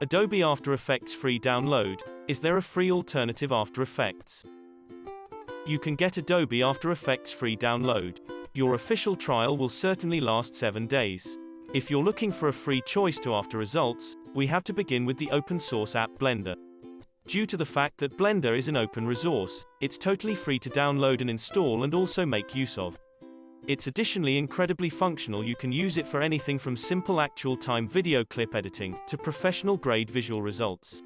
Adobe After Effects free download. Is there a free alternative After Effects? You can get Adobe After Effects free download. Your official trial will certainly last 7 days. If you're looking for a free choice to After Results, we have to begin with the open source app Blender. Due to the fact that Blender is an open resource, it's totally free to download and install and also make use of. It's additionally incredibly functional. You can use it for anything from simple actual-time video clip editing to professional-grade visual results.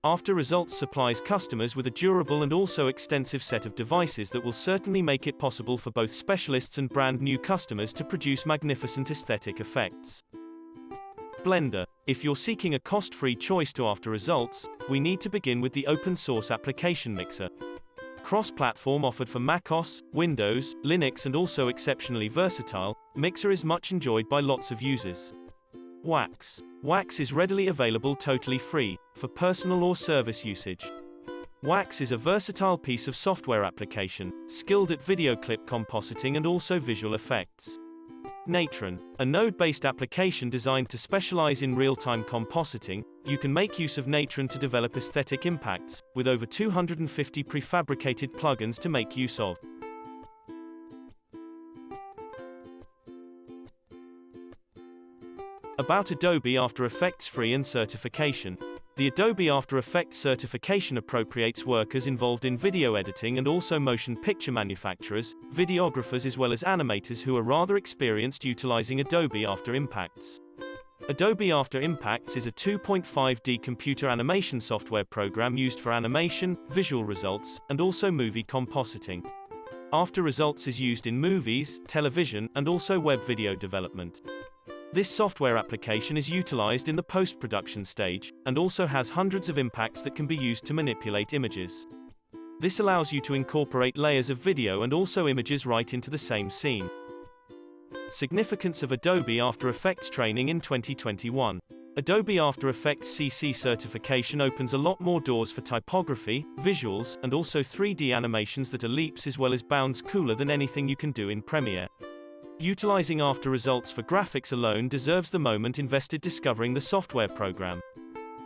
After Results supplies customers with a durable and also extensive set of devices that will certainly make it possible for both specialists and brand new customers to produce magnificent aesthetic effects. Blender. If you're seeking a cost-free choice to After Results, we need to begin with the open-source application mixer. Cross-platform offered for macOS, Windows, Linux and also exceptionally versatile, Mixer is much enjoyed by lots of users. Wax. Wax is readily available totally free, for personal or service usage. Wax is a versatile piece of software application, skilled at video clip compositing and also visual effects. Natron. A node-based application designed to specialize in real-time compositing, you can make use of Natron to develop aesthetic impacts, with over 250 prefabricated plugins to make use of. About Adobe After Effects free and certification. The Adobe After Effects certification appropriates workers involved in video editing and also motion picture manufacturers, videographers as well as animators who are rather experienced utilizing Adobe After Impacts. Adobe After Impacts is a 2.5D computer animation software program used for animation, visual results, and also movie compositing. After Results is used in movies, television, and also web video development. This software application is utilized in the post-production stage, and also has hundreds of impacts that can be used to manipulate images. This allows you to incorporate layers of video and also images right into the same scene. Significance of Adobe After Effects training in 2021. Adobe After Effects CC certification opens a lot more doors for typography, visuals, and also 3D animations that are leaps as well as bounds cooler than anything you can do in Premiere. Utilizing After Results for graphics alone deserves the moment invested discovering the software program.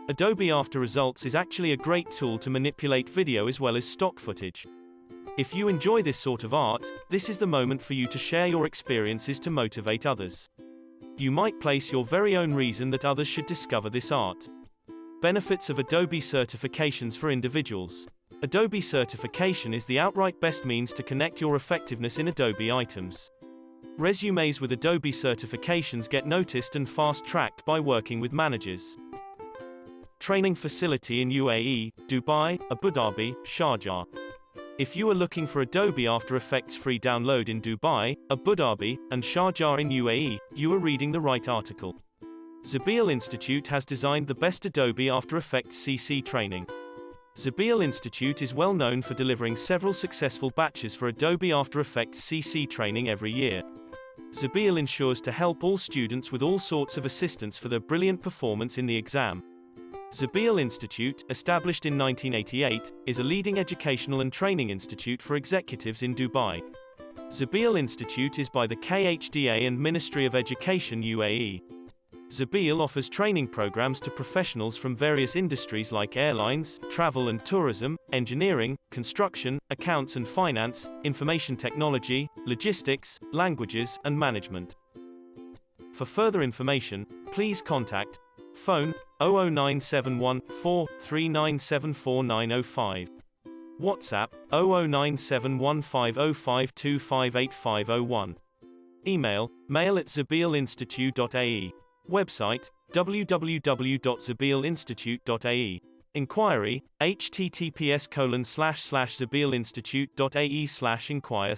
Adobe After Results is actually a great tool to manipulate video as well as stock footage. If you enjoy this sort of art, this is the moment for you to share your experiences to motivate others. You might place your very own reason that others should discover this art. Benefits of Adobe certifications for individuals. Adobe certification is the outright best means to connect your effectiveness in Adobe items. Resumes with Adobe certifications get noticed and fast-tracked by working with managers. Training facility in UAE, Dubai, Abu Dhabi, Sharjah. If you are looking for Adobe After Effects free download in Dubai, Abu Dhabi, and Sharjah in UAE, you are reading the right article. Zabeel Institute has designed the best Adobe After Effects CC training. Zabeel Institute is well known for delivering several successful batches for Adobe After Effects CC training every year. Zabeel ensures to help all students with all sorts of assistance for their brilliant performance in the exam. Zabeel Institute, established in 1988, is a leading educational and training institute for executives in Dubai. Zabeel Institute is by the KHDA and Ministry of Education UAE. Zabeel offers training programs to professionals from various industries like airlines, travel and tourism, engineering, construction, accounts and finance, information technology, logistics, languages, and management. For further information, please contact phone 00971 43974 WhatsApp 009715052585001. Email mail@zabeelinstitute.ae. Website www.zabeelinstitute.ae. Inquiry https://zabeelinstitute.ae/inquire/